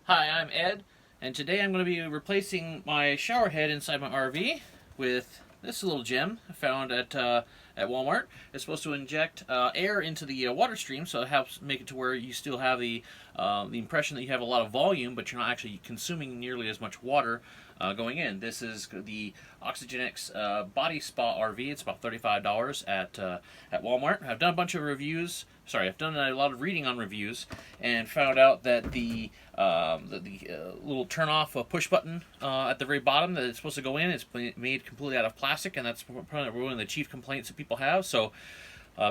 Hi, I'm Ed, and today I'm going to be replacing my shower head inside my RV with this little gem I found at Walmart. It's supposed to inject air into the water stream, so it helps make it to where you still have the impression that you have a lot of volume, but you're not actually consuming nearly as much water going in. This is the Oxygenics Body Spa RV. It's about $35 at Walmart. I've done a bunch of reviews. Sorry, I've done a lot of reading on reviews and found out that the little turn-off push button at the very bottom that it's supposed to go in is made completely out of plastic, and that's probably one of the chief complaints that people have. So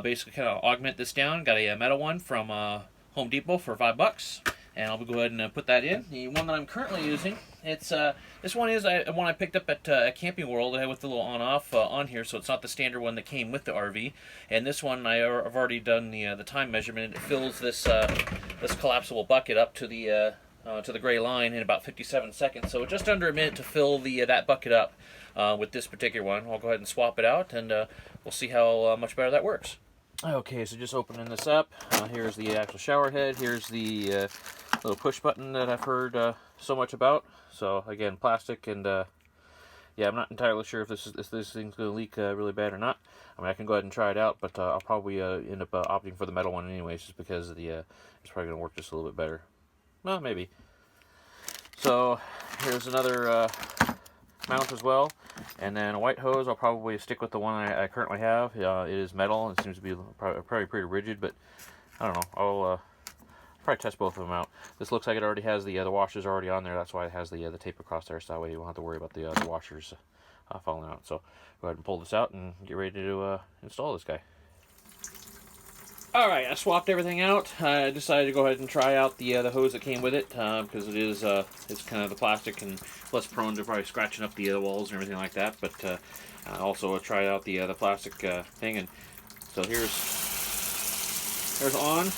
basically kind of augment this down. Got a metal one from Home Depot for $5, and I'll go ahead and put that in. The one that I'm currently using, it's this one is one I picked up at Camping World with the little on-off on here, so it's not the standard one that came with the RV. And this one I've already done the time measurement. It fills this this collapsible bucket up to the gray line in about 57 seconds. So just under a minute to fill that bucket up with this particular one. I'll go ahead and swap it out, and we'll see how much better that works. Okay, so just opening this up. Here's the actual shower head. Here's the little push button that I've heard so much about. So again, plastic, and yeah, I'm not entirely sure if this thing's going to leak really bad or not. I mean, I can go ahead and try it out, but I'll probably end up opting for the metal one anyways, just because it's probably going to work just a little bit better. Well, maybe. So here's another mount as well, and then a white hose. I'll probably stick with the one I currently have. It is metal. It seems to be probably pretty rigid, but I don't know. I'll probably test both of them out. This looks like it already has the washers already on there. That's why it has the tape across there, so that way you won't have to worry about the washers falling out. So go ahead and pull this out and get ready to install this guy. Alright, I swapped everything out. I decided to go ahead and try out the hose that came with it, because it's kind of the plastic and less prone to probably scratching up the walls and everything like that. But I also tried out the plastic thing, and so there's on,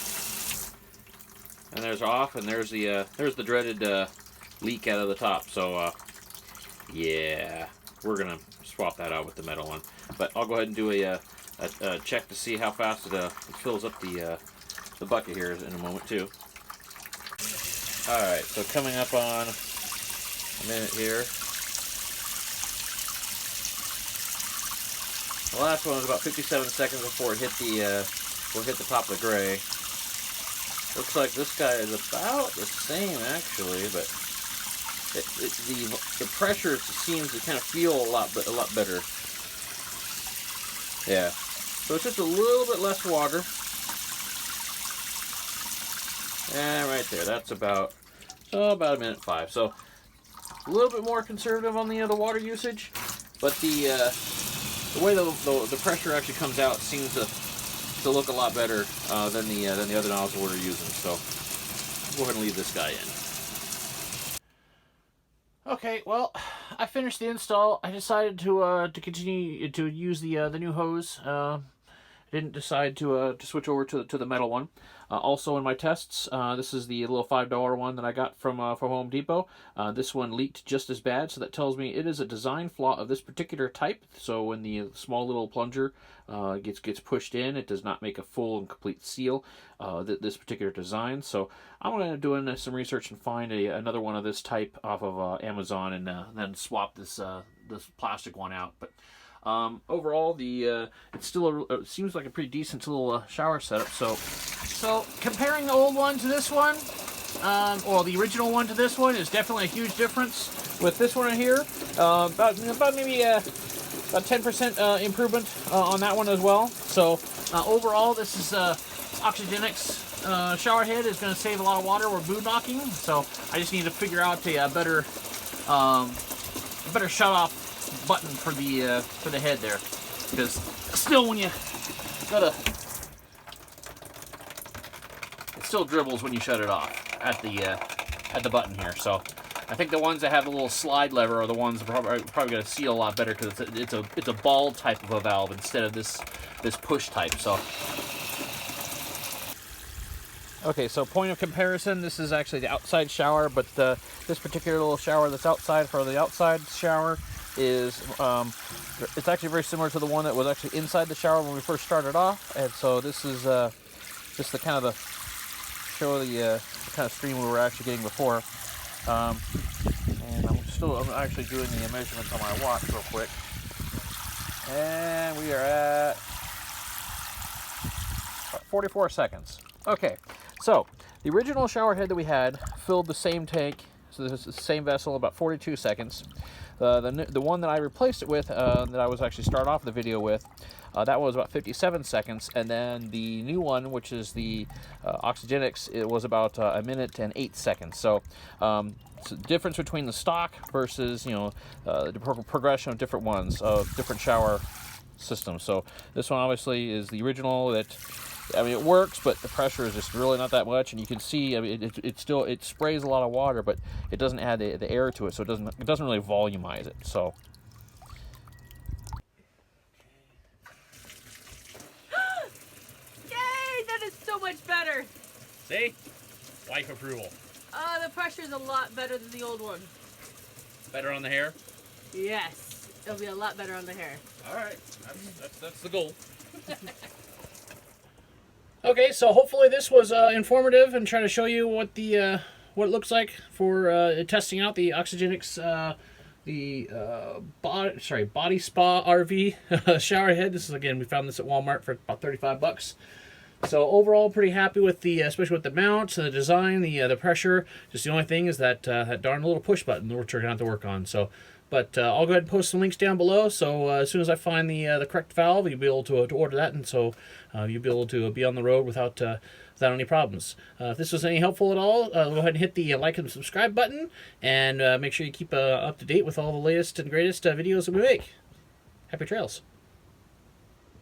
and there's off, and there's the dreaded leak out of the top. So yeah, we're gonna swap that out with the metal one. But I'll go ahead and do a check to see how fast it fills up the bucket here in a moment too. Alright, so coming up on a minute here. The last one was about 57 seconds before it hit the top of the gray. Looks like this guy is about the same actually, but the pressure seems to kind of feel a lot better. Yeah. So it's just a little bit less water. And right there, that's about a minute 5. So a little bit more conservative on the water usage, but the way the pressure actually comes out seems to look a lot better than the other nozzle we're using. So go ahead and leave this guy in. Okay, well, I finished the install. I decided to continue to use the new hose. Didn't decide to switch over to the metal one. Also in my tests, this is the little $5 one that I got from Home Depot. This one leaked just as bad, so that tells me it is a design flaw of this particular type. So when the small little plunger gets pushed in, it does not make a full and complete seal. This particular design. So I'm going to do some research and find another one of this type off of Amazon, and then swap this plastic one out. But overall, it still seems like a pretty decent little shower setup. So comparing the old one to this one, or the original one to this one, is definitely a huge difference. With this one right here, about maybe about 10% improvement on that one as well. So overall, this is Oxygenics shower head is going to save a lot of water. We're boondocking, so I just need to figure out a better shut off button for the head there, because still when you it still dribbles when you shut it off at the button here. So I think the ones that have the little slide lever are the ones that are probably going to seal a lot better, because it's a ball type of a valve instead of this push type. So okay, so point of comparison, this is actually the outside shower, but this particular little shower that's outside for the outside shower is it's actually very similar to the one that was actually inside the shower when we first started off. And so this is just the kind of show the kind of stream we were actually getting before. And I'm actually doing the measurements on my watch real quick. And we are at 44 seconds. Okay, so the original shower head that we had filled the same tank, so this is the same vessel, about 42 seconds. The one that I replaced it with, that I was actually start off the video with, that was about 57 seconds, and then the new one, which is the Oxygenics, it was about a minute and 8 seconds. So it's the difference between the stock versus, you know, the progression of different ones, of different shower systems. So this one obviously is the original. That, I mean, it works, but the pressure is just really not that much, and you can see, I mean, it sprays a lot of water, but it doesn't add the air to it, so it doesn't really volumize it. So yay, that is so much better. see, wife approval. The pressure is a lot better than the old one. Better on the hair. Yes, it'll be a lot better on the hair. All right, that's the goal. Okay, so hopefully this was informative and trying to show you what the what it looks like for testing out the Oxygenics Body Spa RV shower head. This is, again, we found this at Walmart for about 35 bucks. So overall, pretty happy with the, especially with the mounts and the design, the pressure. Just the only thing is that that darn little push button that we're trying to have to work on. So, but I'll go ahead and post some links down below. So as soon as I find the correct valve, you'll be able to order that, and so you'll be able to be on the road without any problems. If this was any helpful at all, go ahead and hit the like and subscribe button, and make sure you keep up to date with all the latest and greatest videos that we make. Happy trails.